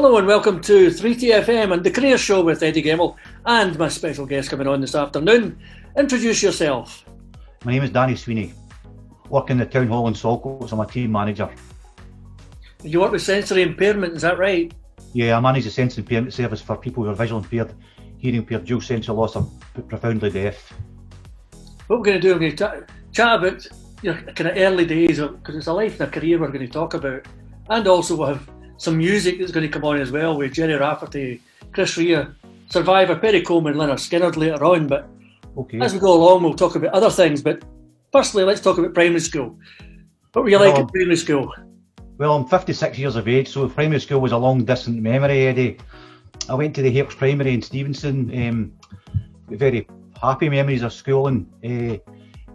Hello and welcome to 3TFM and the Career Show with Eddie Gemmell and my special guest coming on this afternoon. Introduce yourself. My name is Danny Sweeney. Work in the Town Hall in Saltcoats. I'm a team manager. You work with sensory impairment, is that right? Yeah, I manage the sensory impairment service for people who are visual impaired, hearing impaired, dual sensory loss, or profoundly deaf. What we're going to do, we're going to chat about your kind of early days, because it's a life and a career we're going to talk about. And also we'll have some music that's going to come on as well with Jerry Rafferty, Chris Rea, Survivor, Perry Coleman, Leonard Skinner later on. But as we go along, we'll talk about other things. But firstly, let's talk about primary school. What were you like at primary school? Well, I'm 56 years of age, so primary school was a long distant memory, Eddie. I went to the Hapes Primary in Stevenson. Very happy memories of schooling.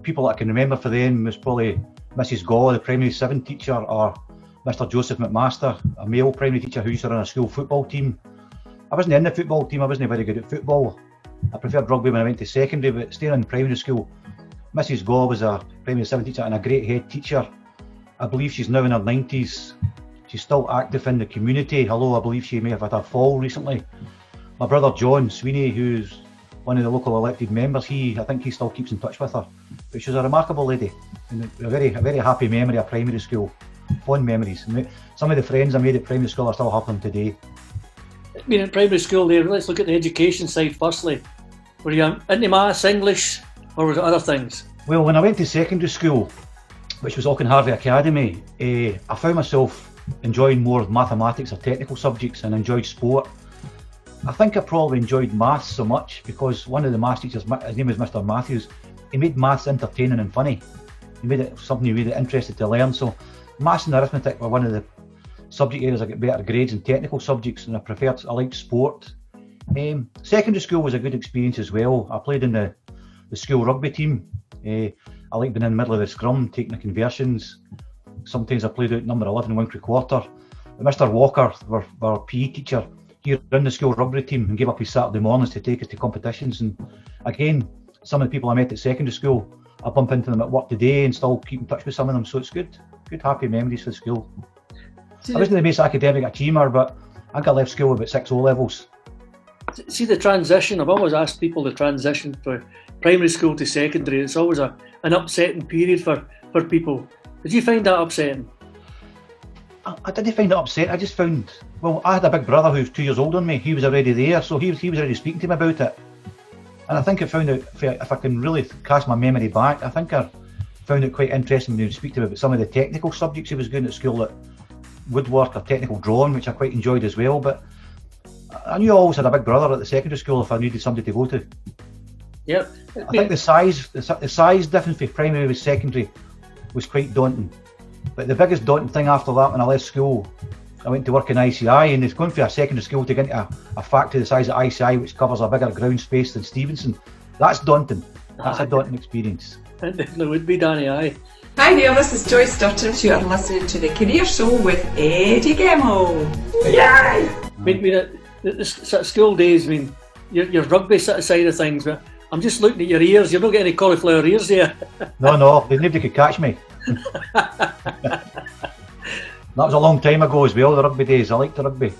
People that I can remember for them was probably Mrs. Gaw, the primary 7 teacher, or Mr. Joseph McMaster, a male primary teacher who used to run a school football team. I wasn't in the football team, I wasn't very good at football. I preferred rugby when I went to secondary, but staying in primary school, Mrs. Gaw was a primary 7 teacher and a great head teacher. I believe she's now in her 90s. She's still active in the community, although I believe she may have had a fall recently. My brother John Sweeney, who's one of the local elected members, I think he still keeps in touch with her. But she was a remarkable lady, and a very happy memory of primary school. Fond memories. Some of the friends I made at primary school are still happening today. I mean, at primary school there, let's look at the education side firstly. Were you into maths, English, or was it other things? Well, when I went to secondary school, which was Auchenharvey Academy, I found myself enjoying more mathematics or technical subjects and enjoyed sport. I think I probably enjoyed maths so much because one of the maths teachers, his name was Mr. Matthews, he made maths entertaining and funny. He made it something you really interested to learn. So maths and arithmetic were one of the subject areas I got better grades in technical subjects, and I liked sport. Secondary school was a good experience as well. I played in the school rugby team. I liked being in the middle of the scrum, taking the conversions. Sometimes I played out number 11 1 3/4. Mr. Walker, our PE teacher, he ran the school rugby team and gave up his Saturday mornings to take us to competitions. And again, some of the people I met at secondary school, I bump into them at work today and still keep in touch with some of them. So it's good happy memories for school. I wasn't the most academic achiever, but I got left school about 6 O-levels. See the transition, I've always asked people the transition from primary school to secondary. It's always an upsetting period for people. Did you find that upsetting? I didn't find it upset. I just found, well, I had a big brother who was 2 years older than me. He was already there, so he was already speaking to me about it. And I think I found out, if I can really cast my memory back, I think I found it quite interesting when he would speak to me about some of the technical subjects he was doing at school, like woodwork or technical drawing, which I quite enjoyed as well. But I knew I always had a big brother at the secondary school if I needed somebody to go to. Yep. I think the size difference between primary and secondary was quite daunting. But the biggest daunting thing after that, when I left school, I went to work in ICI, and it's going for a secondary school to get into a factory the size of ICI, which covers a bigger ground space than Stevenson. That's daunting. That's a daunting experience. It definitely would be, Danny, aye. Hi there, this is Joyce Dutton. You are listening to the Career Show with Eddie Gemmell. Yay! I mean, the sort of school days, I mean, your rugby sort of side of things, but I'm just looking at your ears. You're not getting any cauliflower ears there. No, nobody could catch me. That was a long time ago as well, the rugby days. I liked the rugby.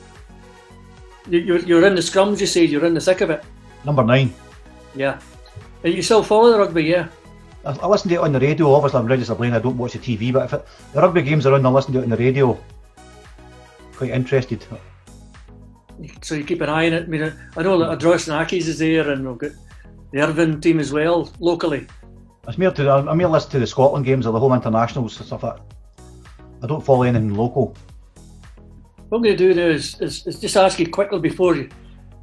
You're in the scrums, you said, you're in the thick of it. Number 9. Yeah. And you still follow the rugby, yeah? I listen to it on the radio. Obviously I'm registered blind, I don't watch the TV, but if the rugby games are on, I listen to it on the radio. Quite interested. So you keep an eye on it. I mean, I know that Ardrossan Accies is there, and we've got the Irvine team as well, locally. I'm more listening to the Scotland games or the home internationals and stuff like that. I don't follow anything local. What I'm going to do now is just ask you quickly before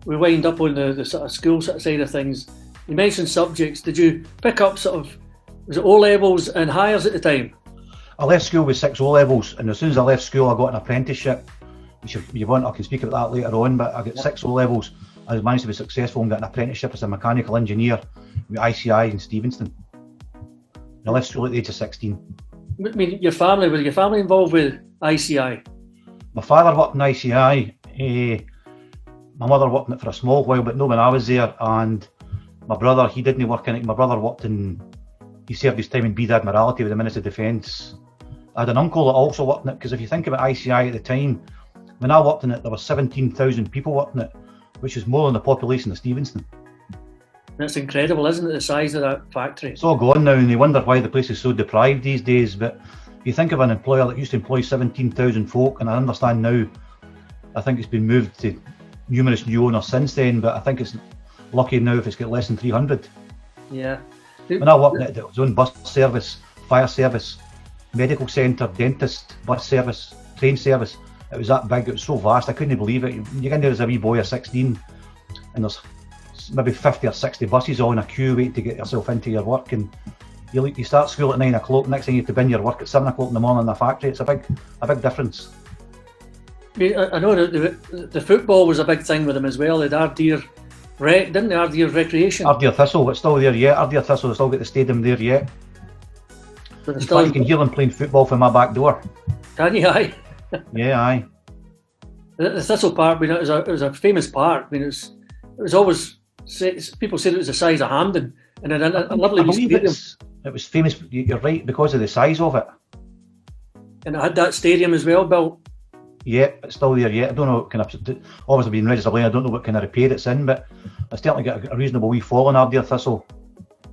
we wind up on the sort of school side of things. You mentioned subjects. Did you pick up was it O-levels and higher at the time? I left school with 6 O-levels, and as soon as I left school I got an apprenticeship, which if you want I can speak about that later on, but I got 6 O-levels. I managed to be successful and got an apprenticeship as a mechanical engineer with ICI in Stevenson. And I left school at the age of 16. I mean, was your family involved with ICI? My father worked in ICI, my mother worked in it for a small while, but not when I was there, and my brother, he didn't work in it. My brother he served his time in Beed Admiralty with the Ministry of Defence. I had an uncle that also worked in it, because if you think about ICI at the time, When I worked in it, there were 17,000 people working it, which is more than the population of Stevenston. That's incredible, isn't it, the size of that factory? It's all gone now, and you wonder why the place is so deprived these days. But you think of an employer that used to employ 17,000 folk, and I understand now, I think it's been moved to numerous new owners since then, but I think it's lucky now if it's got less than 300. Yeah. When I worked in it, it was on bus service, fire service, medical centre, dentist, bus service, train service. It was that big, it was so vast, I couldn't believe it. You get in there as a wee boy of 16, and there's maybe 50 or 60 buses all in a queue waiting to get yourself into your work, and you start school at 9 o'clock, next thing you have to bin your work at 7 o'clock in the morning in the factory. It's a big difference. I know that the football was a big thing with them as well. They had Ardeer Rec, didn't they? Ardeer Recreation. Ardeer Thistle, it's still there yet. Ardeer Thistle, they still got the stadium there yet. But In fact, you can hear them playing football from my back door. Can you? Aye. Yeah, aye. The Thistle Park, it was a famous park. It was always, people said it was the size of Hampden, and a lovely I believe stadium. it was famous, you're right, because of the size of it. And it had that stadium as well built. Yeah, it's still there yet. I don't know, obviously being registered lane, I don't know what kind of repair it's in, but I certainly got a reasonable wee fall in Ardeer Thistle.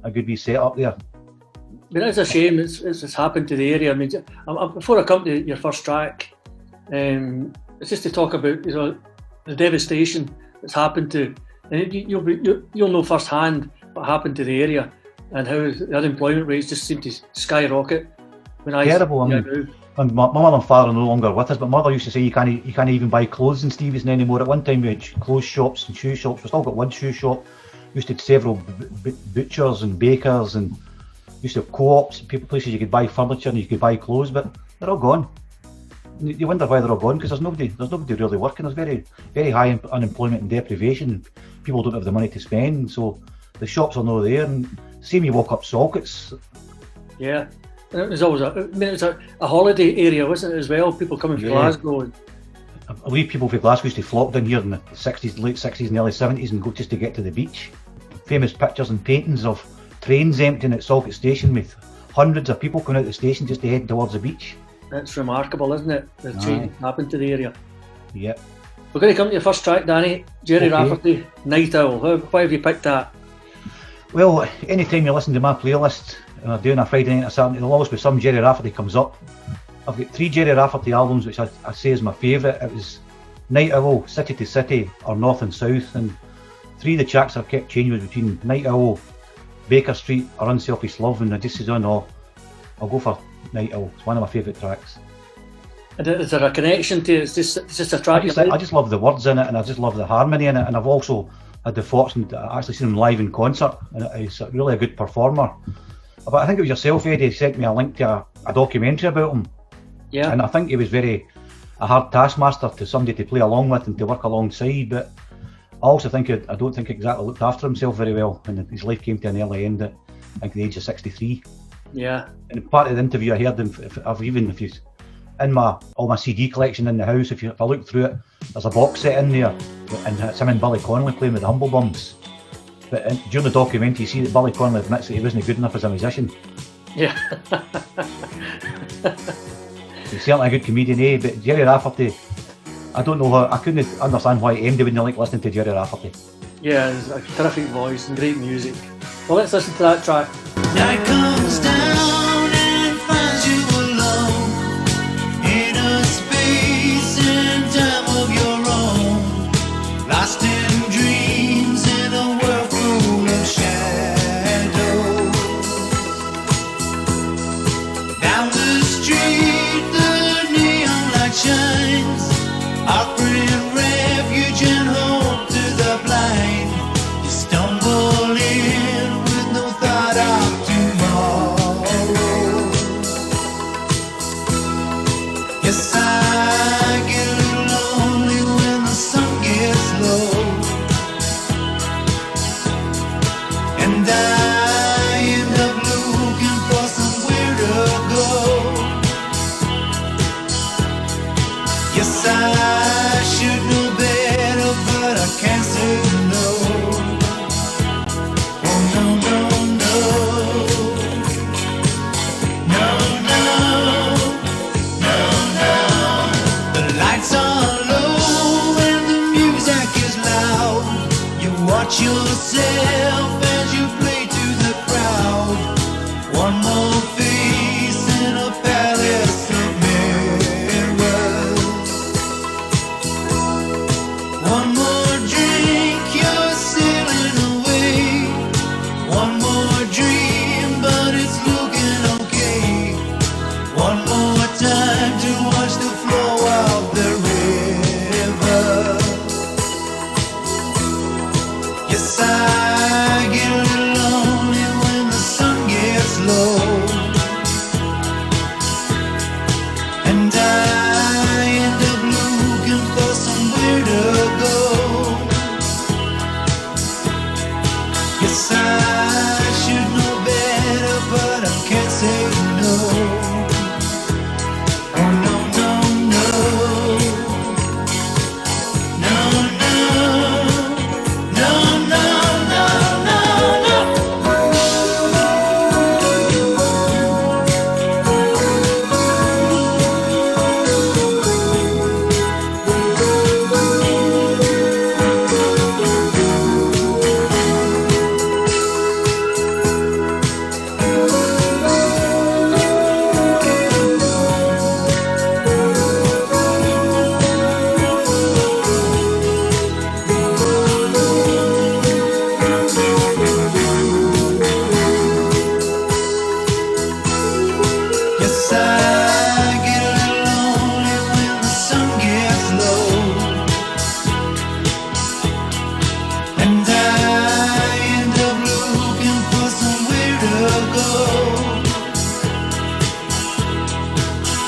A good wee set up there. But it's a shame it's happened to the area. I mean, before I come to your first track, it's just to talk about the devastation that's happened to, and you'll know firsthand what happened to the area and how the unemployment rates just seem to skyrocket. Terrible. And my mother and father are no longer with us, but mother used to say you can't even buy clothes in Stevenston anymore. At one time we had clothes shops and shoe shops. We still got one shoe shop. We used to have several butchers and bakers, and used to have co-ops, places you could buy furniture and you could buy clothes, but they're all gone. You wonder why they're all gone, because there's nobody really working. There's very, very high unemployment and deprivation. People don't have the money to spend, so the shops are not there. And same you walk up Salkets. Yeah. It was always a holiday area, wasn't it, as well? People coming from Glasgow. I believe people from Glasgow used to flock down here in the 60s, late 60s and early 70s and go just to get to the beach. Famous pictures and paintings of trains emptying at Salkett Station with hundreds of people coming out the station just to head towards the beach. That's remarkable, isn't it? The change happened to the area. Yep. We're going to come to your first track, Danny. Jerry Rafferty, Night Owl. Why have you picked that? Well, anytime you listen to my playlist, doing a Friday night or Saturday, there'll always be some Jerry Rafferty comes up. I've got 3 Jerry Rafferty albums which I say is my favourite. It was Night Owl, City to City, or North and South, and 3 of the tracks I've kept changing was between Night Owl, Baker Street, or Unselfish Love, and I just said, oh no, I'll go for Night Owl. It's one of my favourite tracks. And is there a connection to it? It's just a track? I just love the words in it, and I just love the harmony in it, and I've also had the fortune to actually see him live in concert, and he's really a good performer. But I think it was yourself, Eddie, sent me a link to a documentary about him. Yeah. And I think he was a hard taskmaster to somebody to play along with and to work alongside, but I also think I don't think he exactly looked after himself very well, and his life came to an early end at, I think, the age of 63. Yeah. And part of the interview I heard him, in all my CD collection in the house, if I look through it, there's a box set in there, and it's him and Billy Connolly playing with the Humble Bums. But during the documentary, you see that Billy Connolly admits that he wasn't good enough as a musician. Yeah. He's certainly a good comedian, eh? But Jerry Rafferty, I don't know how, I couldn't understand why MD wouldn't like listening to Jerry Rafferty. Yeah, it's a terrific voice and great music. Well, let's listen to that track. Night comes down and finds you alone in a space and time of your own, lost in dreams in a world full of shadows. Down the street the neon light shines, offering refuge and hope to the blind. You stumble in with no thought of tomorrow. yourself as you play to the crowd. One more face in a palace of mirrors. One more drink, you're sailing away. One more dream, but it's looking okay. One more time to watch the flow of the river. Yes, I get a little lonely when the sun gets low, and I end up looking for somewhere to go. Yes, I should know better, but I can't say no. Oh no, no, no. No, no. No, no, no, no, no. Yes, I get a little lonely when the sun gets low, and I end up looking for somewhere to go.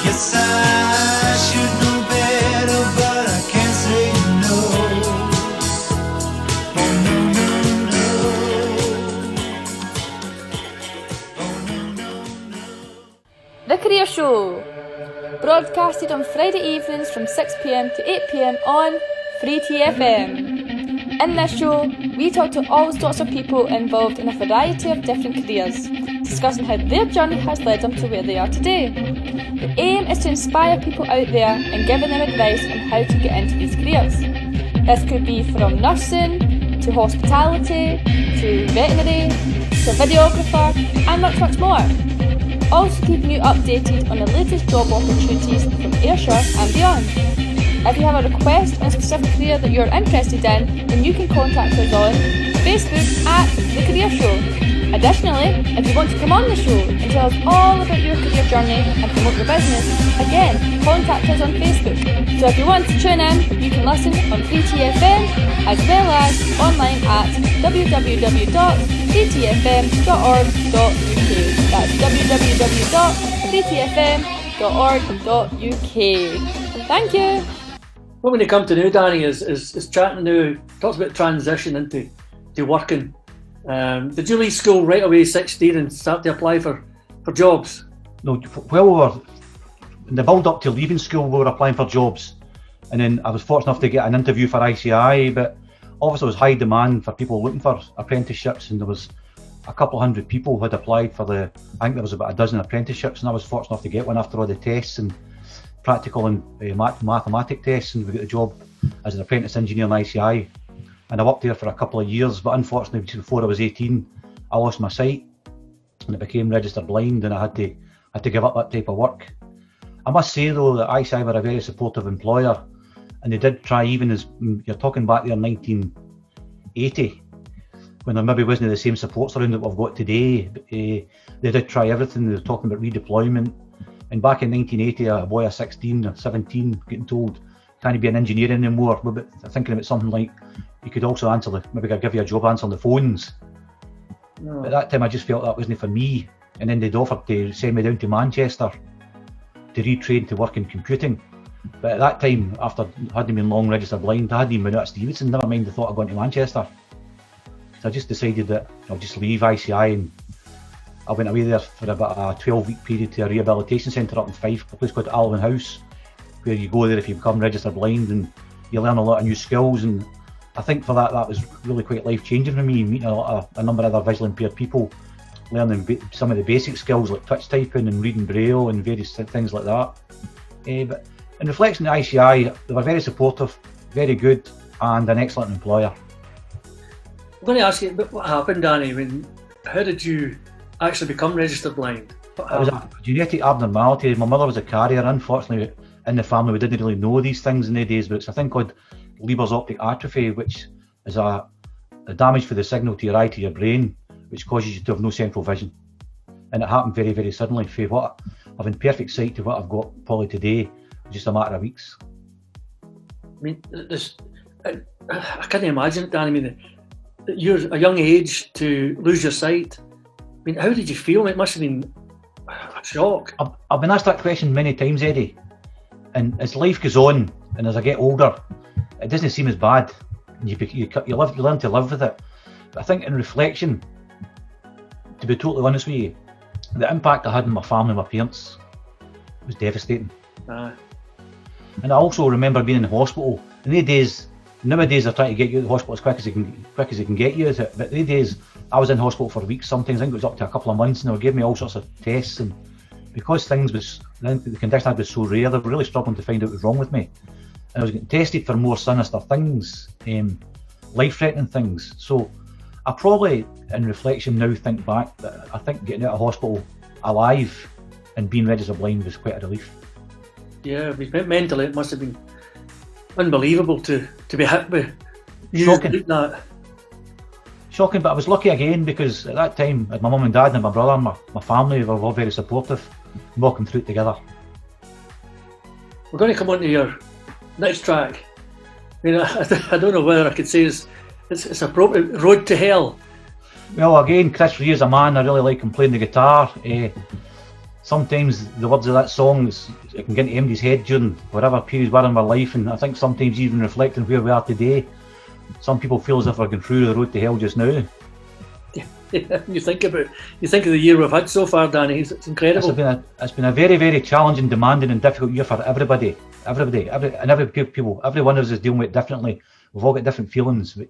Yes, I should know better, but I can't say no. Oh no, no, no. Oh no, no, no. The Career Show, broadcasted on Friday evenings from 6 p.m. to 8 p.m. on 3TFM. In this show, we talk to all sorts of people involved in a variety of different careers, discussing how their journey has led them to where they are today. The aim is to inspire people out there and giving them advice on how to get into these careers. This could be from nursing, to hospitality, to veterinary, to videographer, and much more. Also keeping you updated on the latest job opportunities from Ayrshire and beyond. If you have a request on a specific career that you're interested in, then you can contact us on Facebook at The Career Show. Additionally, if you want to come on the show and tell us all about your career journey and promote your business, again, contact us on Facebook. So if you want to tune in, you can listen on 3TFM as well as online at www.3tfm.org.uk. That's www.3tfm.org.uk. Thank you. What we're going to come to now, Danny, is chatting now, talks about transition into working. Did you leave school right away 16 and start to apply for jobs? No, well, we were in the build up to leaving school, we were applying for jobs, and then I was fortunate enough to get an interview for ICI, but obviously there was high demand for people looking for apprenticeships, and there was a couple hundred people who had applied for I think there was about a dozen apprenticeships, and I was fortunate enough to get one after all the tests and practical and mathematic tests, and we got the job as an apprentice engineer in ICI. And I worked there for a couple of years, but unfortunately before I was 18 I lost my sight and I became registered blind, and I had to give up that type of work. I must say though that ICI were a very supportive employer, and they did try, even as you're talking back there in 1980, when there maybe wasn't the same supports around that we've got today, they did try everything. They were talking about redeployment, and back in 1980 a boy of 16 or 17 getting told can't be an engineer anymore, but thinking about something like you could also answer maybe I'd give you a job answering the phones. No. But at that time I just felt that wasn't for me, and then they'd offered to send me down to Manchester to retrain to work in computing. But at that time, after having been long registered blind, I hadn't even been at Stevenson, never mind the thought of going to Manchester. So I just decided that I'll just leave ICI, and I went away there for about a 12-week period to a rehabilitation centre up in Fife, a place called Alvin House, where you go there if you become registered blind and you learn a lot of new skills. And I think for that was really quite life-changing for me, meeting a number of other visually impaired people, learning some of the basic skills like touch typing and reading braille and various things like that. But in reflection of ICI, they were very supportive, very good, and an excellent employer. I'm going to ask you what happened, Danny. How did you actually become registered blind? It was a genetic abnormality. My mother was a carrier. Unfortunately, in the family, we didn't really know these things in the days, but it's a thing called Leber's optic atrophy, which is a damage for the signal to your eye to your brain, which causes you to have no central vision. And it happened very, very suddenly. For what I've in perfect sight to what I've got probably today, just a matter of weeks. I mean, I can't imagine, Danny. I mean, you're a young age to lose your sight. I mean, how did you feel? It must have been a shock. I've been asked that question many times, Eddie. And as life goes on, and as I get older, it doesn't seem as bad. You learn to live with it. But I think in reflection, to be totally honest with you, the impact I had on my family, my parents, was devastating. And I also remember being in hospital. In the days, nowadays they're trying to get you to the hospital as quick as they can get you at it. But in the days, I was in hospital for weeks. Sometimes I think it was up to a couple of months, and they were giving me all sorts of tests. And because the condition I had was so rare, they were really struggling to find out what was wrong with me. And I was getting tested for more sinister things, life-threatening things. So I probably, in reflection now, think back that I think getting out of hospital alive and being registered blind was quite a relief. Yeah, I mean, mentally it must have been unbelievable to be hit with news Shocking. like that. Shocking, but I was lucky again because at that time, my mum and dad and my brother and my family were all very supportive, walking through it together. We're going to come on to your next track. I mean, I don't know whether I could say it's appropriate. Road to Hell. Well, again, Chris Rea is a man I really like him playing the guitar. Sometimes the words of that song, it can get into anybody's head during whatever period we're in our life, and I think sometimes even reflecting where we are today, some people feel as if we're going through the road to hell just now. Yeah, you think of the year we've had so far, Danny. It's incredible. It's been a very, very challenging, demanding, and difficult year for everybody. Every people. Every one of us is dealing with it differently. We've all got different feelings. We've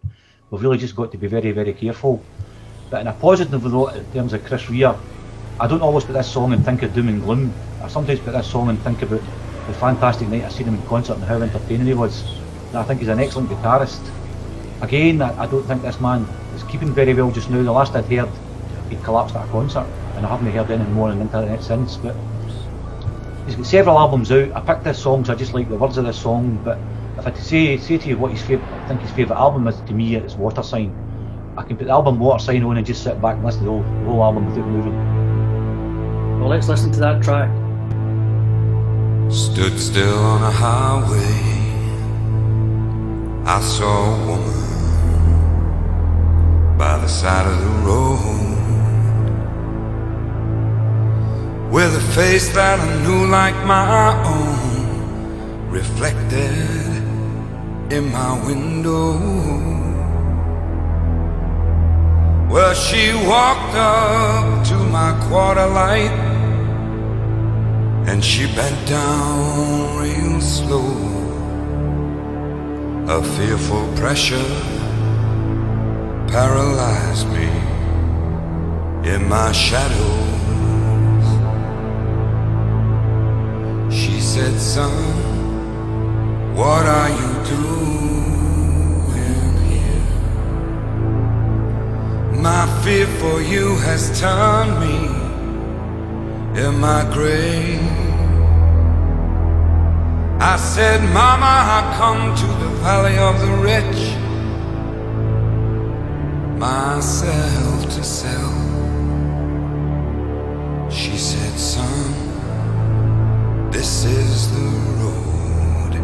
really just got to be very, very careful. But in a positive note, in terms of Chris Rea, I don't always put this song and think of doom and gloom. I sometimes put this song and think about the fantastic night I seen him in concert and how entertaining he was. And I think he's an excellent guitarist. Again, I don't think this man is keeping very well just now. The last I'd heard, he collapsed at a concert, and I haven't heard anything more on the internet since. But he's got several albums out. I picked this song because I just like the words of this song. But if I had to say to you what his favourite album is, to me it's Water Sign. I can put the album Water Sign on and just sit back and listen to the whole album without moving. Well, let's listen to that track. Stood still on a highway, I saw a woman by the side of the road, with a face that I knew like my own, reflected in my window. Well, she walked up to my quarter light, and she bent down real slow. A fearful pressure paralyzed me in my shadows. She said, son, what are you doing here? My fear for you has turned me in my grave. I said, Mama, I come to the valley of the rich, myself to sell. She said, son, this is the road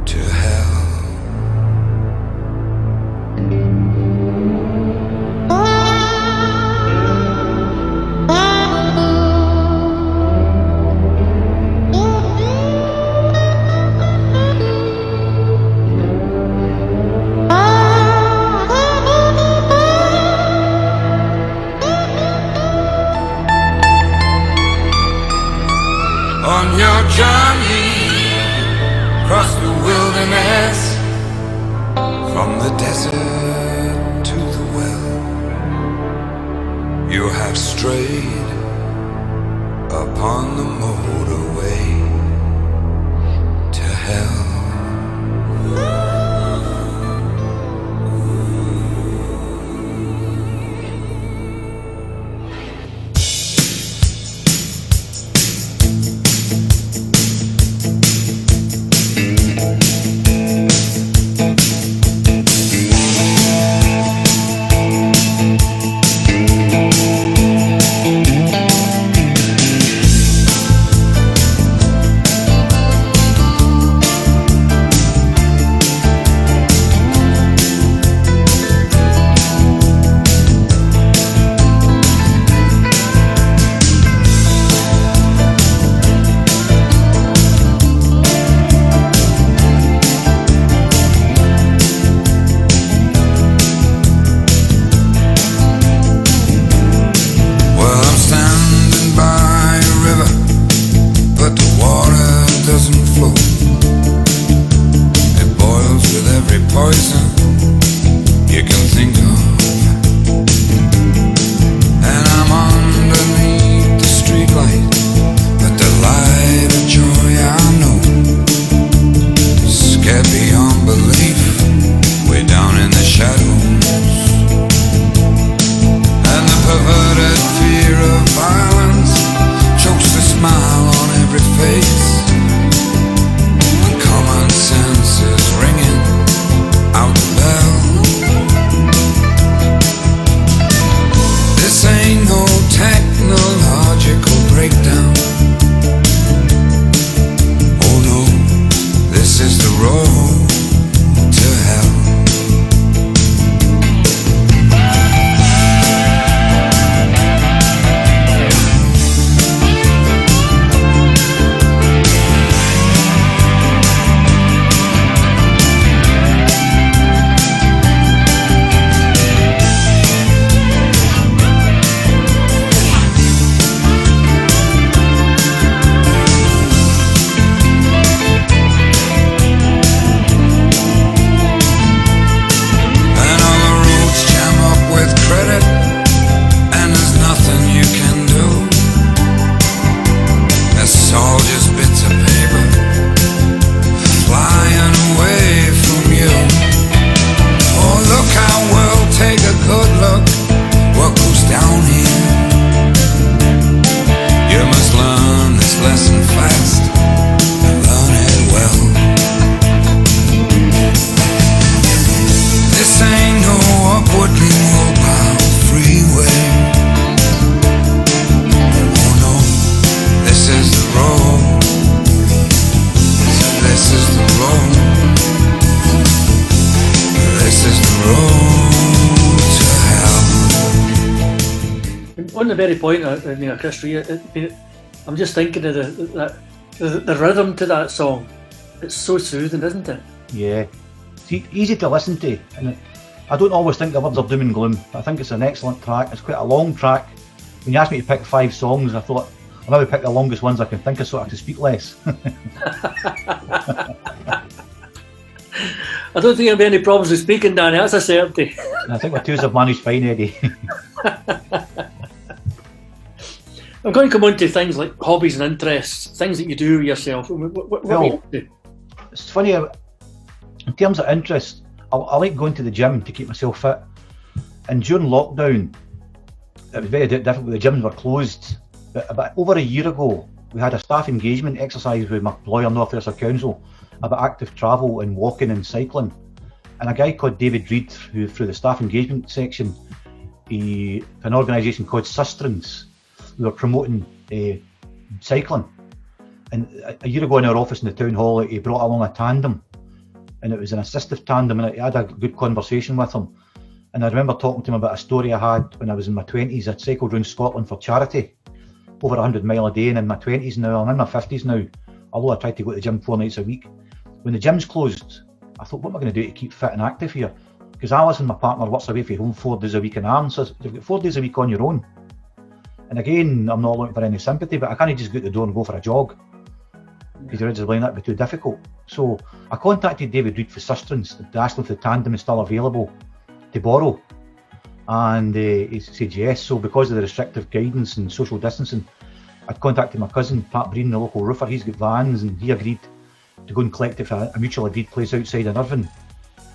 to hell. On your journey across the wilderness, from the desert to the well, you have strayed upon the motorway to hell. on the very point, Chris Rea, I'm just thinking of the rhythm to that song. It's so soothing, isn't it? Yeah, it's easy to listen to, and I don't always think the words are doom and gloom. I think it's an excellent track. It's quite a long track. When you asked me to pick 5 songs, I thought I'll maybe pick the longest ones I can think of so I have to speak less. I don't think I have any problems with speaking, Danny. That's a certainty. And I think my twos have managed fine, Eddie. I'm going to come on to things like hobbies and interests, things that you do yourself. What do you do? It's funny, in terms of interest, I like going to the gym to keep myself fit. And during lockdown, it was very difficult. The gyms were closed. But about over a year ago, we had a staff engagement exercise with my employer, North Ayrshire Council, about active travel and walking and cycling. And a guy called David Reid, who through the staff engagement section, an organisation called Sustenance, we were promoting cycling. And a year ago in our office in the town hall, he brought along a tandem, and it was an assistive tandem, and I had a good conversation with him. And I remember talking to him about a story I had when I was in my 20s. I'd cycled around Scotland for charity, over 100 mile a day, and in my 20s now, I'm in my 50s now, although I tried to go to the gym 4 nights a week. When the gym's closed, I thought, what am I going to do to keep fit and active here? Because Alice and my partner works away from home 4 days a week in Arms, so you've got 4 days a week on your own. And again, I'm not looking for any sympathy, but I can't just go out the door and go for a jog, because you're just that'd be too difficult. So I contacted David Reid for Sustenance to ask him if the tandem is still available to borrow, and he said yes. So because of the restrictive guidance and social distancing, I'd contacted my cousin Pat Breen, the local roofer. He's got vans, and he agreed to go and collect it for a mutual agreed place outside in Irvine.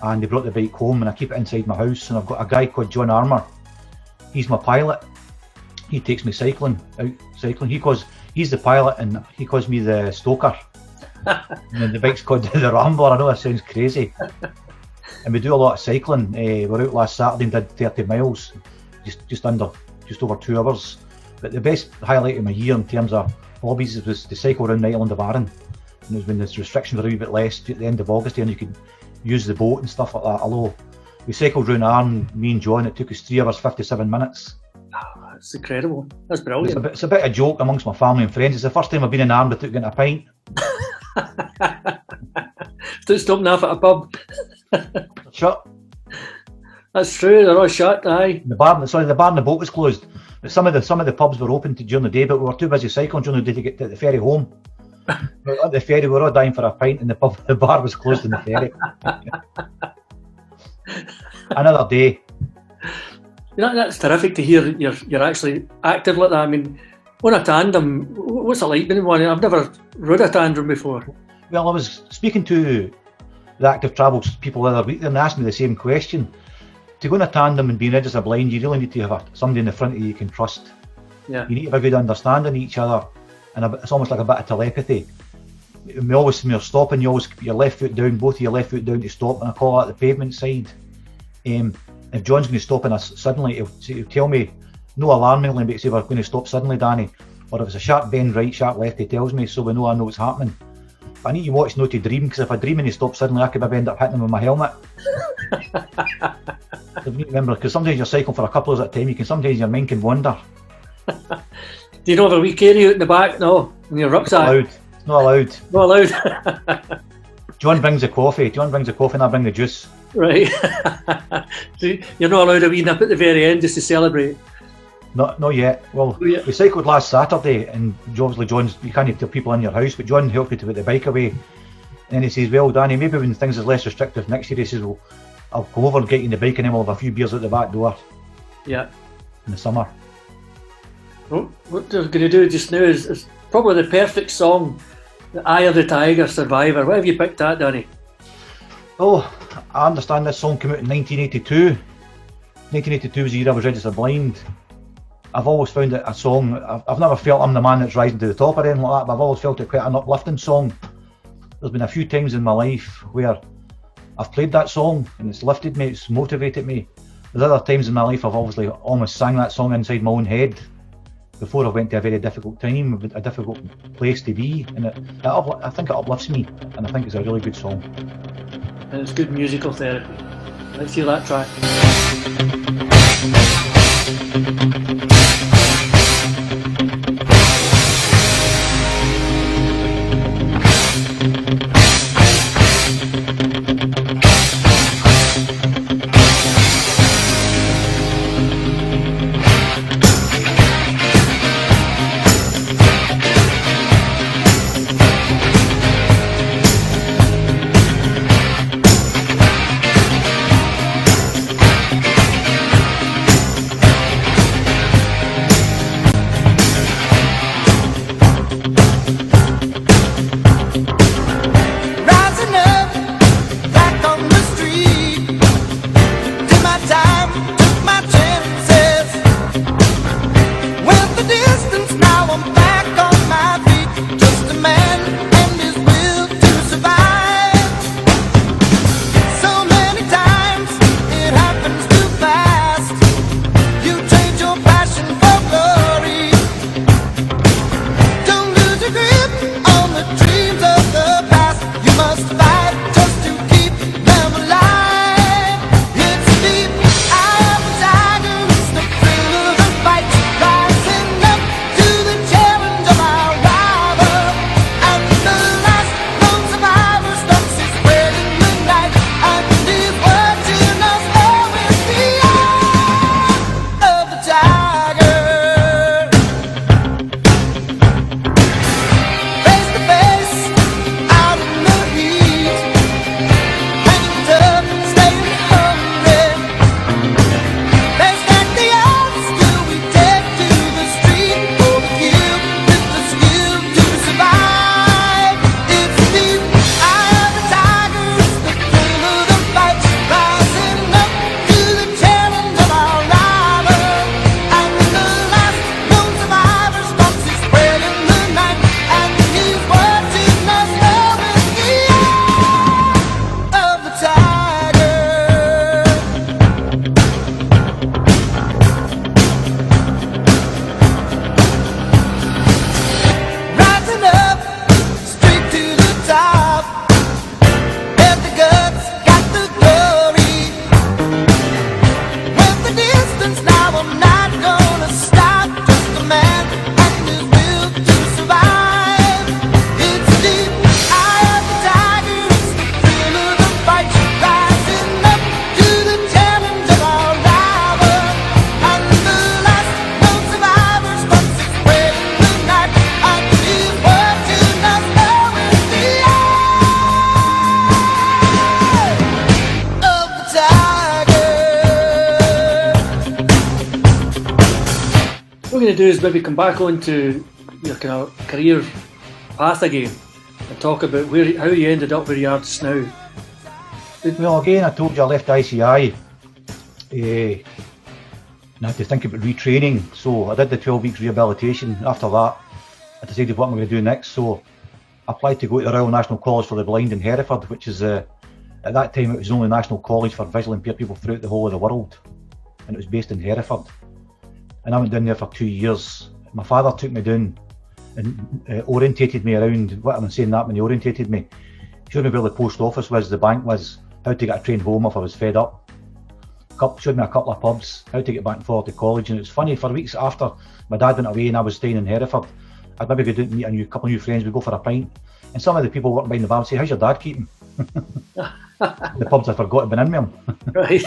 And they brought the bike home, and I keep it inside my house. And I've got a guy called John Armour. He's my pilot. He takes me cycling. He's the pilot, and he calls me the stoker. And the bike's called the Rambler. I know that sounds crazy. And we do a lot of cycling. We're out last Saturday and did 30 miles, just over 2 hours. But the best highlight of my year in terms of hobbies was to cycle around the island of Arran. And it was when the restrictions were a wee bit less at the end of August, and you could use the boat and stuff like that. Although we cycled around Arran, me and John, it took us 3 hours 57 minutes. Oh, that's incredible. That's brilliant. It's a bit of a joke amongst my family and friends. It's the first time I've been in Arran without getting a pint. Don't stop enough at a pub. Shut. That's true, they're all shut, aye. The bar and the boat was closed. But some of the pubs were open during the day, but we were too busy cycling during the day to get to the ferry home. At the ferry, we were all dying for a pint, and the bar was closed in the ferry. Another day. You know, that's terrific to hear you're actually active like that. I mean, on a tandem, what's it like being one? I've never rode a tandem before. Well, I was speaking to the active travel people the other week, and they asked me the same question. To go in a tandem and being registered blind, you really need to have somebody in the front of you can trust. Yeah. You need to have a good understanding of each other, and it's almost like a bit of telepathy. When you're stopping, you always keep your left foot down, both of your left foot down to stop, and I call that the pavement side. If John's going to stop in us suddenly, he'll tell me, no alarm ringing, but say we're going to stop suddenly, Danny. Or if it's a sharp bend right, sharp left, he tells me, so I know what's happening. But I need to watch not to dream, because if I dream and he stops suddenly, I could maybe end up hitting him with my helmet. So you need to remember, because sometimes you're cycling for a couple of hours at a time, sometimes your mind can wander. Do you know if we carry you out in the back? No, in your rucksack? Not allowed. Not allowed. John brings the coffee and I bring the juice. Right. So you're not allowed a wee nip at the very end just to celebrate? Not yet. Well, yeah. We cycled last Saturday, and obviously you can't tell people in your house, but John helped me to put the bike away. And he says, well, Danny, maybe when things is less restrictive next year, he says, well, I'll come over and get you in the bike, and then we'll have a few beers at the back door. Yeah. In the summer. Well, what we're going to do just now is probably the perfect song, The Eye of the Tiger, Survivor. Why have you picked that, Danny? Oh, I understand this song came out in 1982. 1982 was the year I was registered blind. I've always found it a song, I've never felt I'm the man that's rising to the top or anything like that, but I've always felt it quite an uplifting song. There's been a few times in my life where I've played that song and it's lifted me, it's motivated me. There's other times in my life I've obviously almost sang that song inside my own head before I went to a very difficult time, a difficult place to be, and I think it uplifts me, and I think it's a really good song. And it's good musical therapy. Let's hear that track. Rising up, back on the street. Did my time, took my chances. Went the distance, now I'm back on my feet. Just a man and his will to survive. So many times it happens too fast. You trade your passion for glory. Don't lose your grip on the dreams of the past. You must fight just to keep them alive. It's the eye of the tiger, it's the thrill of the fight. Rising up to the challenge of our rival. And the last lone survivor stalks his spread in the night. And he's watching us all with the eye of the tiger. Face to face, out in the heat, hanging tough, staying hungry. They stack the odds, till we take to the street for the kill, with the skill to survive. It's the eye of the tiger, it's the thrill of the fight, rising up to the challenge of our rival. And the last known survivor stalks his spread in the night, and he's watching us all with the eye of the tiger. Rising up, straight to the top. Had the guts, got the glory. Went the distance, now I'm not gonna stop. Just a man and his will to survive. It's the eye of the tiger, it's the thrill of the fight. Rising up to the challenge of our rival. And the last known survivor stalks his prey in the night. And he's watching us all with the eye of the tiger. What we're going to do is maybe come back onto your kind of career path again and talk about how you ended up where you are just now. Well, again, I told you I left ICI. And I had to think about retraining. So I did the 12 weeks rehabilitation. After that, I decided what I'm going to do next. So I applied to go to the Royal National College for the Blind in Hereford, which is, at that time, it was the only national college for visually impaired people throughout the whole of the world. And it was based in Hereford. And I went down there for 2 years. My father took me down and orientated me around, what am I saying that when he orientated me? Showed me where the post office was, the bank was, how to get a train home if I was fed up. Showed me a couple of pubs, how to get back and forth to college. And it was funny, for weeks after my dad went away and I was staying in Hereford, I'd maybe go down and meet a couple of new friends, we'd go for a pint. And some of the people working behind the bar would say, how's your dad keeping? The pubs I forgot had been in with him. Right.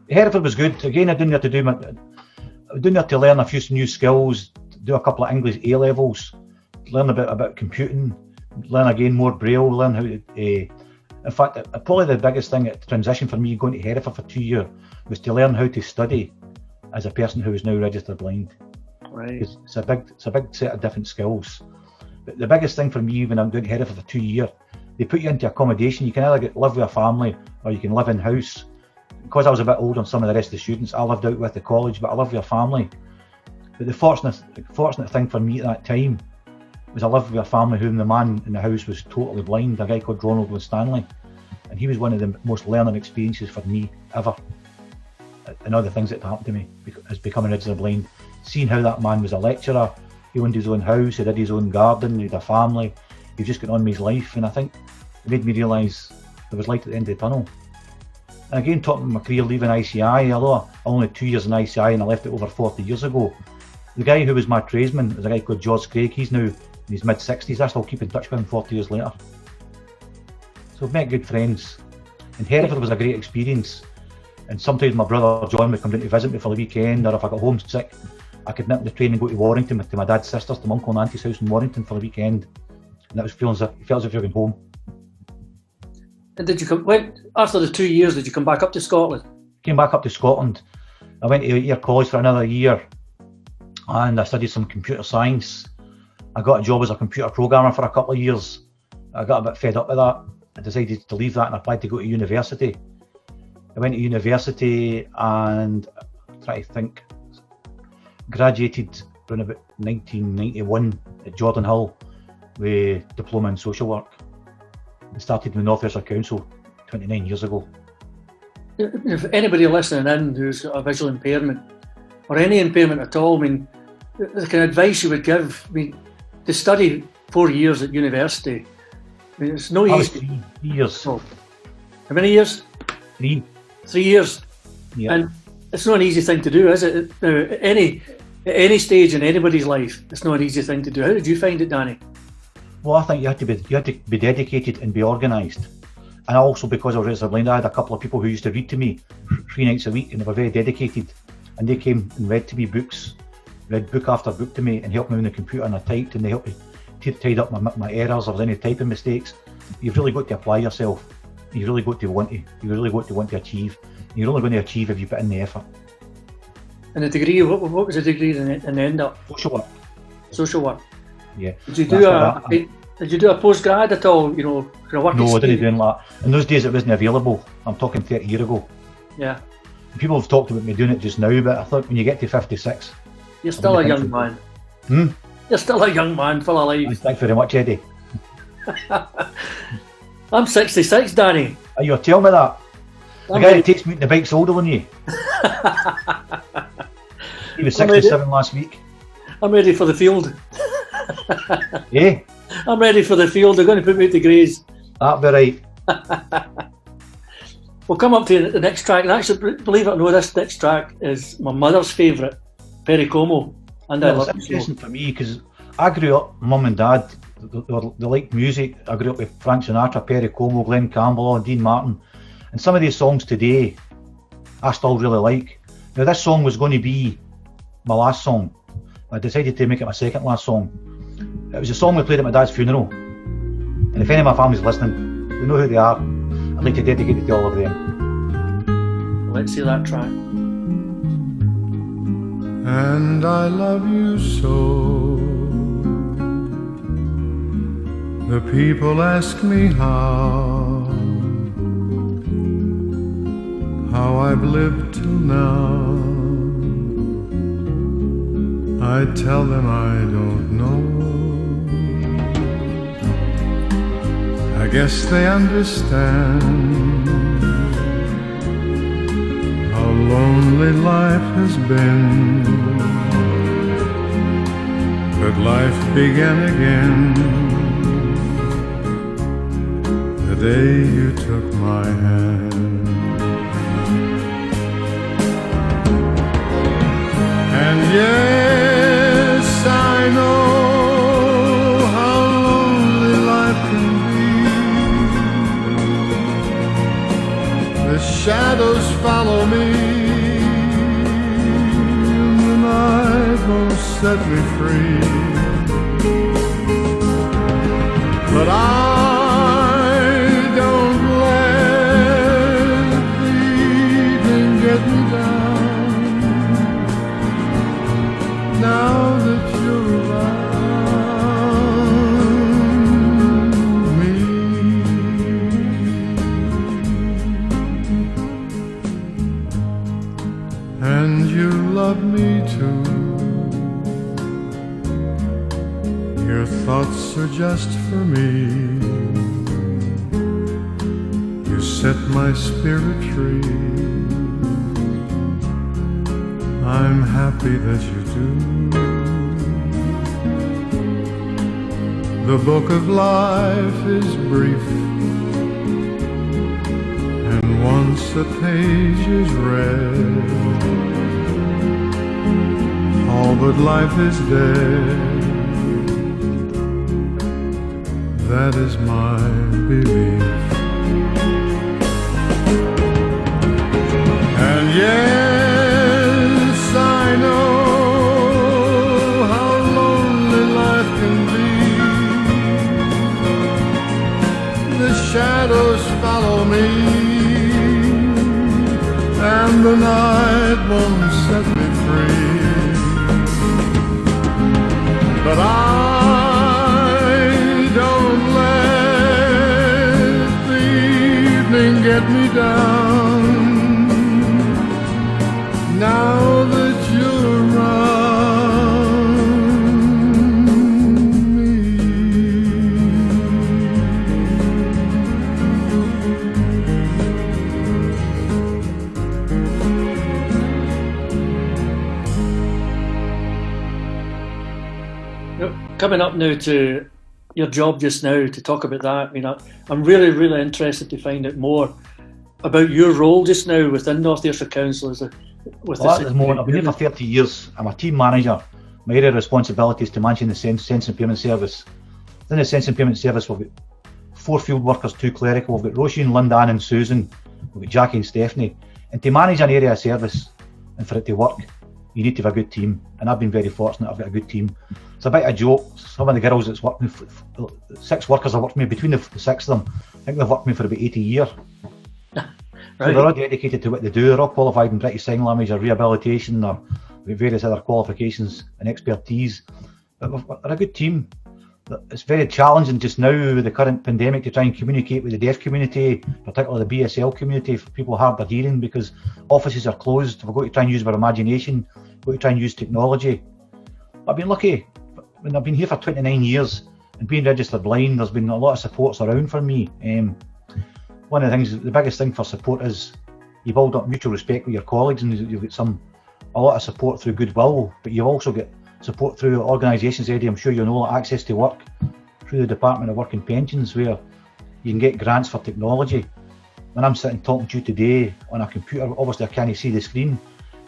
Hereford was good. Again, I didn't have to do I was doing there to learn a few new skills, do a couple of English A levels, learn a bit about computing, learn again more Braille, learn how to. In fact, probably the biggest thing at transition for me going to Hereford for 2 years was to learn how to study as a person who is now registered blind. Right. It's a big set of different skills. But the biggest thing for me when I'm going to Hereford for 2 years, they put you into accommodation. You can either live with a family or you can live in house. Because I was a bit older than some of the rest of the students, I lived out with the college, but I lived with a family. But the fortunate thing for me at that time was I lived with a family whom the man in the house was totally blind, a guy called Ronald Winstanley. And he was one of the most learning experiences for me ever. And all the things that happened to me as becoming registered blind. Seeing how that man was a lecturer, he owned his own house, he did his own garden, he had a family, he just got on with his life. And I think it made me realise there was light at the end of the tunnel. And again, talking about my career leaving ICI, although I only had 2 years in ICI and I left it over 40 years ago, the guy who was my tradesman was a guy called George Craig. He's now in his mid-60s. I still keep in touch with him 40 years later. So I've met good friends. And Hereford was a great experience. And sometimes my brother John would come down to visit me for the weekend, or if I got homesick, I could nip the train and go to Warrington, to my dad's sisters, to my uncle and auntie's house in Warrington for the weekend. And that was feeling as if you're going home. And did you after the 2 years, did you come back up to Scotland? Came back up to Scotland. I went to 8 year college for another year and I studied some computer science. I got a job as a computer programmer for a couple of years. I got a bit fed up with that. I decided to leave that and applied to go to university. I went to university and try to think, graduated around about 1991 at Jordan Hill with diploma in social work. I started with North Ayrshire Council 29 years ago. If anybody listening in who's got a visual impairment or any impairment at all, I mean, the kind of advice you would give, I mean, to study 4 years at university, I mean, it's no That was easy. 3 years. Oh, how many years? 3. 3 years. Yeah. And it's not an easy thing to do, is it? Now, at any stage in anybody's life, it's not an easy thing to do. How did you find it, Danny? Well, I think you had to be dedicated and be organised. And also, because I was registered blind, I had a couple of people who used to read to me 3 nights a week, and they were very dedicated. And they came and read to me books, read book after book to me, and helped me on the computer, and I typed, and they helped me tied up my errors, if there was any typing mistakes. You've really got to apply yourself. You've really got to want to achieve. You're only going to achieve if you put in the effort. And the degree, what was the degree in the end up? Social work. Social work. Yeah. Did you That's do a postgrad at all? You know, for a work No, I didn't experience? do that. In those days, it wasn't available. I'm talking 30 years ago. Yeah, People have talked about me doing it just now, but I thought when you get to 56, you're still a wouldn't young think man. You're still a young man, full of life. thanks very much, Eddie. I'm 66, Danny. Are you tell me that? The I'm guy ready, that takes me to the bike's older than you. He was I'm ready. 67 last week. I'm ready for the field. Eh? I'm ready for the field. They're going to put me to graze. That'd be right. We'll come up to the next track. And actually, believe it or not, this next track is my mother's favourite, Perry Como. And I Well, love it's it so. interesting for me because I grew up, mum and dad, they like music. I grew up with Frank Sinatra, Perry Como, Glenn Campbell, Dean Martin. And some of these songs today, I still really like. Now, this song was going to be my last song. I decided to make it my second last song. It was a song we played at my dad's funeral. And if any of my family's listening, they know who they are. I'd like to dedicate it to all of them. Let's see that track. And I love you so. The people ask me how I've lived till now. I tell them I don't know. I guess they understand how lonely life has been. But life began again the day you took my hand. And yes, I know how lonely life can be. The shadows follow me, and the night won't set me free. But I don't let the evening get me down. Now that you're around me, and you love me too. Your thoughts are just for me. You set my spirit free. I'm happy that you do. The book of life is brief, and once a page is read, all but life is dead. That is my belief. And yes, I know how lonely life can be. The shadows follow me, and the night won't set me free. But I get me down. Now that you're around me. Coming up now to your job just now, to talk about that, I mean, I'm really, really interested to find out more about your role just now within North Ayrshire Council as a Well, at the moment, I've been here for 30 years. I'm a team manager. My area of responsibility is to manage the Sense and Payment Service. Within the Sense and Payment Service, we've got 4 field workers, 2 clerical. We've got Roisin, Linda, Anne and Susan. We've got Jackie and Stephanie. And to manage an area of service and for it to work, you need to have a good team. And I've been very fortunate, I've got a good team. It's a bit of a joke. Some of the girls that's worked with, 6 workers have worked with me. Between the 6 of them, I think they've worked with me for about 80 years. So they're all dedicated to what they do. They're all qualified in British Sign Language or rehabilitation or with various other qualifications and expertise. But they're a good team. It's very challenging just now with the current pandemic to try and communicate with the deaf community, particularly the BSL community, for people hard of hearing, because offices are closed. We've got to try and use our imagination. We've got to try and use technology. I've been lucky. When I've been here for 29 years and being registered blind, there's been a lot of supports around for me. One of the things, the biggest thing for support is you build up mutual respect with your colleagues, and you've got a lot of support through goodwill, but you've also got support through organisations, Eddie, I'm sure you know, like Access to Work, through the Department of Work and Pensions, where you can get grants for technology. When I'm sitting talking to you today on a computer, obviously I can't see the screen,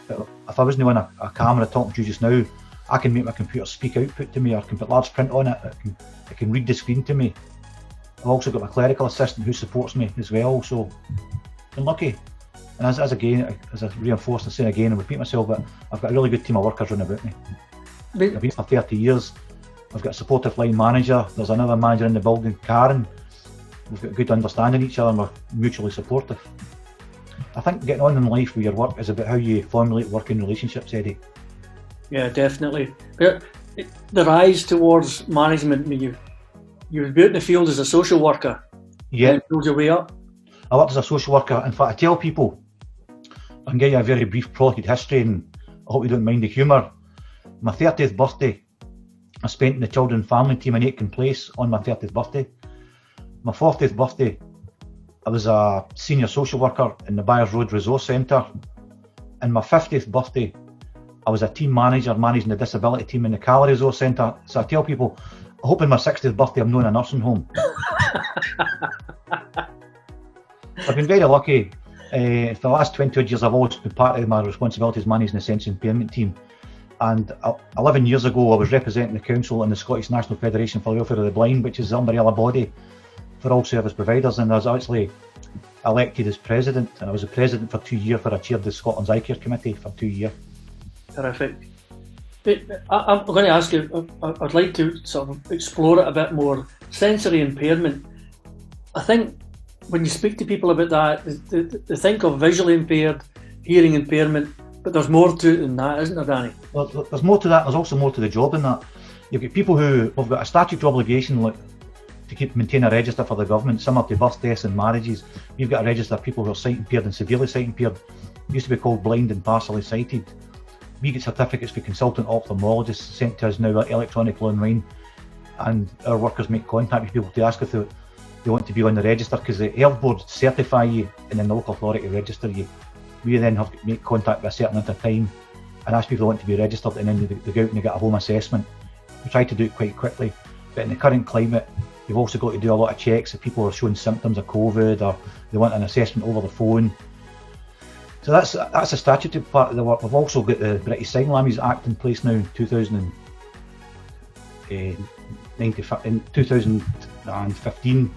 but if I wasn't on a camera talking to you just now, I can make my computer speak output to me, or I can put large print on it, it can read the screen to me. I've also got my clerical assistant who supports me as well, so I've been lucky. And as I reinforce and say again and repeat myself, but I've got a really good team of workers running about me. I've been for 30 years. I've got a supportive line manager. There's another manager in the building, Karen. We've got a good understanding of each other and we're mutually supportive. I think getting on in life with your work is about how you formulate working relationships, Eddie. Yeah, definitely. But the rise towards management, I mean, you've been out in the field as a social worker. Yeah. And build your way up. I worked as a social worker. In fact, I tell people, I can give you a very brief prolonged history, and I hope you don't mind the humour. My 30th birthday, I spent in the children and family team in Aitken Place on my 30th birthday. My 40th birthday, I was a senior social worker in the Byres Road Resource Centre. And my 50th birthday, I was a team manager managing the disability team in the Cala Resource Centre. So I tell people, I hope in my 60th birthday I'm not in a nursing home. I've been very lucky. For the last 20 odd years, I've always been part of my responsibilities managing the sensory impairment team. And 11 years ago, I was representing the council in the Scottish National Federation for the Welfare of the Blind, which is the umbrella body for all service providers. And I was actually elected as president, and I was the president for 2 years, where I chaired the Scotland's Eye Care Committee for 2 years. Terrific. I'm going to ask you, I'd like to sort of explore it a bit more. Sensory impairment. I think when you speak to people about that, they think of visually impaired, hearing impairment, but there's more to it than that, isn't there, Danny? Well, there's more to that. There's also more to the job in that. You've got people who have got a statutory obligation, like, to maintain a register for the government, similar to births, deaths and marriages. You've got to register people who are sight impaired and severely sight impaired. It used to be called blind and partially sighted. We get certificates for consultant ophthalmologists sent to us now electronically online, and our workers make contact with people to ask if they want to be on the register, because the health board certify you and then the local authority register you. We then have to make contact with a certain amount of time and ask people who want to be registered, and then they go out and they get a home assessment. We try to do it quite quickly, but in the current climate, you've also got to do a lot of checks if people are showing symptoms of COVID or they want an assessment over the phone. So that's a statutory part of the work. We've also got the British Sign Language Act in place now in 2015.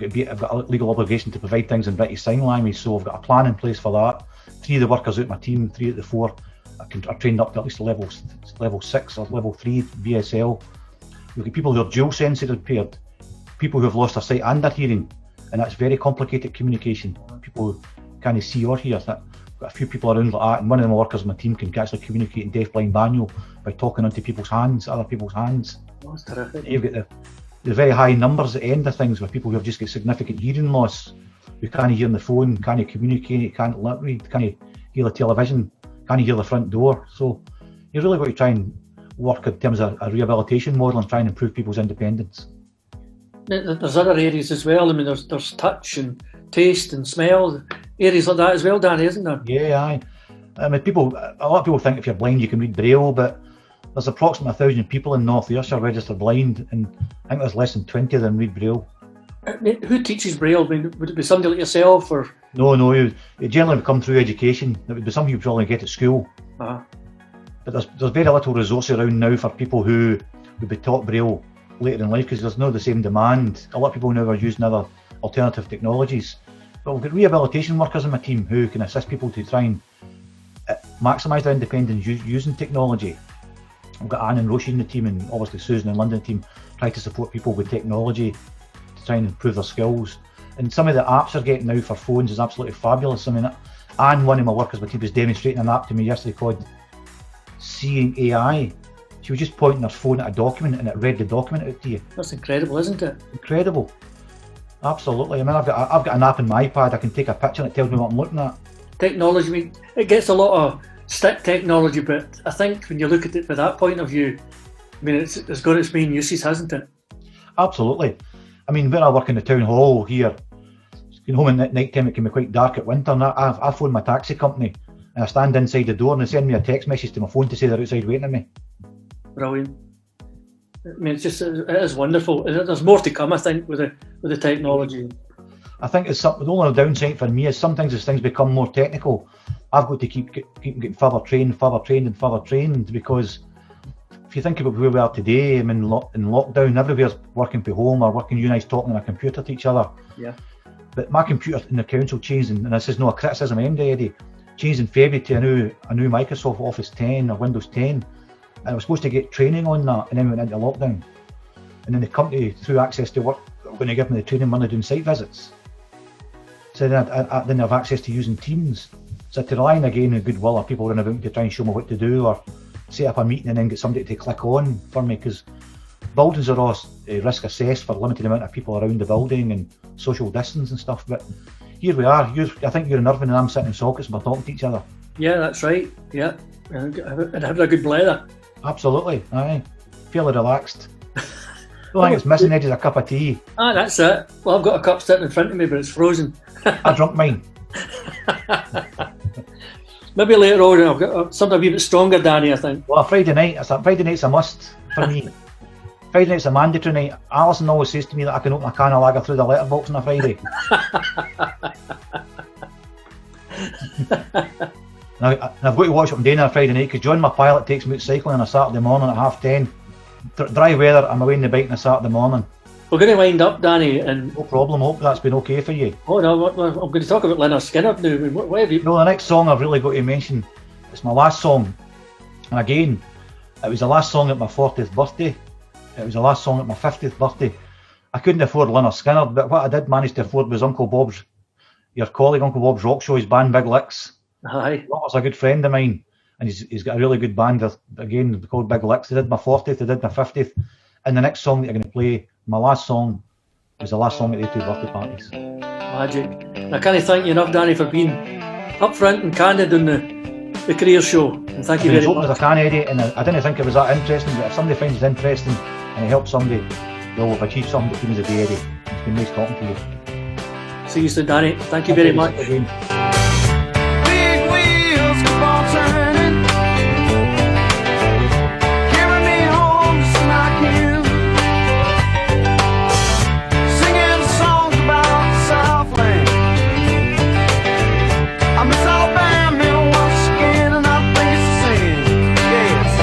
I've got a legal obligation to provide things in British Sign Language, so I've got a plan in place for that. 3 of the workers out my team, 3 at the 4, are trained up to at least level 6 or level 3 BSL. We've got people who are dual sensory impaired, people who have lost their sight and their hearing, and that's very complicated communication. People who can't see or hear. I've got a few people around like that, and one of the workers on my team can actually communicate in deaf-blind manual by talking onto people's hands, other people's hands. That's terrific. You've got the very high numbers at the end of things with people who have just got significant hearing loss. who can't hear on the phone, can't communicate, can't lip read, can't hear the television, can't hear the front door. So you've really got to try and work in terms of a rehabilitation model and try and improve people's independence. There's other areas as well. I mean, there's touch and taste and smell, areas like that as well, Danny, isn't there? Yeah, aye. I mean, a lot of people think if you're blind you can read Braille, but there's approximately 1,000 people in North Ayrshire registered blind, and I think there's less than 20 of them read Braille. Who teaches Braille? I mean, would it be somebody like yourself, or? No, it generally would come through education. It would be something you probably get at school. Uh-huh. But there's very little resource around now for people who would be taught Braille later in life, because there's no the same demand. A lot of people now are using other alternative technologies. But we've got rehabilitation workers in my team who can assist people to try and maximise their independence using technology. We've got Anne and Roshi in the team, and obviously Susan and London team try to support people with technology to try and improve their skills. And some of the apps they're getting now for phones is absolutely fabulous. I mean, Anne, one of my workers with the team, was demonstrating an app to me yesterday called Seeing AI. She was just pointing her phone at a document and it read the document out to you. That's incredible, isn't it? Incredible. Absolutely. I mean, I've got an app on my iPad. I can take a picture and it tells me what I'm looking at. Technology, I mean, it gets a lot of stick technology, but I think when you look at it from that point of view, I mean, it's got its main uses, hasn't it? Absolutely. I mean, when I work in the town hall here, home at night time, it can be quite dark at winter, and I phone my taxi company and I stand inside the door and they send me a text message to my phone to say they're outside waiting on me. Brilliant. I mean, it is wonderful. There's more to come, I think, with the technology. I think it's the only downside for me is sometimes as things become more technical, I've got to keep getting further trained, because if you think about where we are today, I mean, in lockdown, everywhere's working from home or working, you guys talking on a computer to each other. Yeah. But my computer in the council changed, and this is no a criticism aimed at Eddie, changed in February to a new Microsoft Office 10 or Windows 10. And I was supposed to get training on that, and then we went into lockdown. And then the company, through Access to Work, were going to give me the training when they're doing site visits. So then I didn't have access to using Teams. So to rely on again the goodwill of people running about to try and show me what to do, or set up a meeting and then get somebody to click on for me, because buildings are all risk assessed for a limited amount of people around the building and social distance and stuff. But here we are. I think you're in Irvine and I'm sitting in Sockets and we're talking to each other. Yeah, that's right. Yeah, and having a good blather. Absolutely, aye. Fairly relaxed. The only thing it's missing, Eddie, is a cup of tea. Ah, that's it. Well, I've got a cup sitting in front of me, but it's frozen. I drunk mine. Maybe later on I've got something a wee bit stronger, Danny, I think. Well, Friday night's a must for me. Friday night's a mandatory night. Alison always says to me that I can open a can of lager through the letterbox on a Friday. And I've got to watch what I'm doing on a Friday night, because John, my pilot, takes me out cycling on a Saturday morning at 10:30. Dry weather, I'm away on the bike on a Saturday morning. We're going to wind up, Danny, and... No problem, hope that's been okay for you. Oh no, I'm going to talk about Lynyrd Skynyrd now. What have you... No, the next song I've really got to mention, it's my last song. And again, it was the last song at my 40th birthday. It was the last song at my 50th birthday. I couldn't afford Lynyrd Skynyrd, but what I did manage to afford was your colleague Uncle Bob's Rock Show, his band Big Licks. Aye. Robert's a good friend of mine, and he's got a really good band, again, called Big Licks. They did my 40th, they did my 50th, and the next song that I'm going to play, my last song, was the last song at the 2 birthday parties. Magic. I can't thank you enough, Danny, for being upfront and candid on the career show. And thank you very much. As I can, Eddie, and I didn't think it was that interesting, but if somebody finds it interesting and it helps somebody, well, we've achieved something that seems a day, Eddie. It's been nice talking to you. See you soon, Danny. Thank you very much. Again. Big wheels keep on turning, carry me home just like you, singing songs about the Southland. I miss Alabama once again, and I think it's the same. Yes.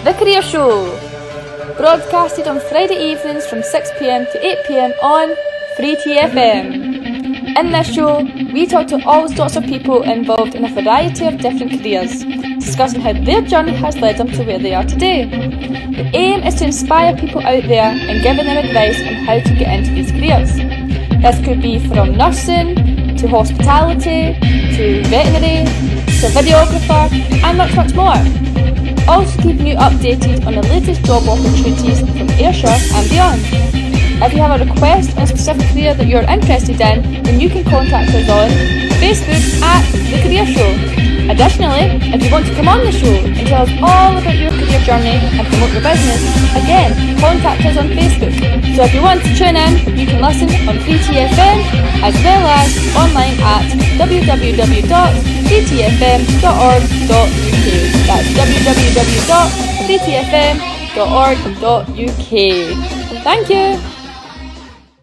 The Career Show, broadcasted on Friday evenings from 6 p.m. to 8 p.m. on 3TFM. In this show, we talk to all sorts of people involved in a variety of different careers, discussing how their journey has led them to where they are today. The aim is to inspire people out there and giving them advice on how to get into these careers. This could be from nursing, to hospitality, to veterinary, to videographer, and much more. Also keeping you updated on the latest job opportunities from Ayrshire and beyond. If you have a request on a specific career that you're interested in, then you can contact us on Facebook at The Career Show. Additionally, if you want to come on the show and tell us all about your career journey and promote your business, again, contact us on Facebook. So if you want to tune in, you can listen on 3TFM as well as online at www.3tfm.org.uk. That's www.3tfm.org.uk. Thank you.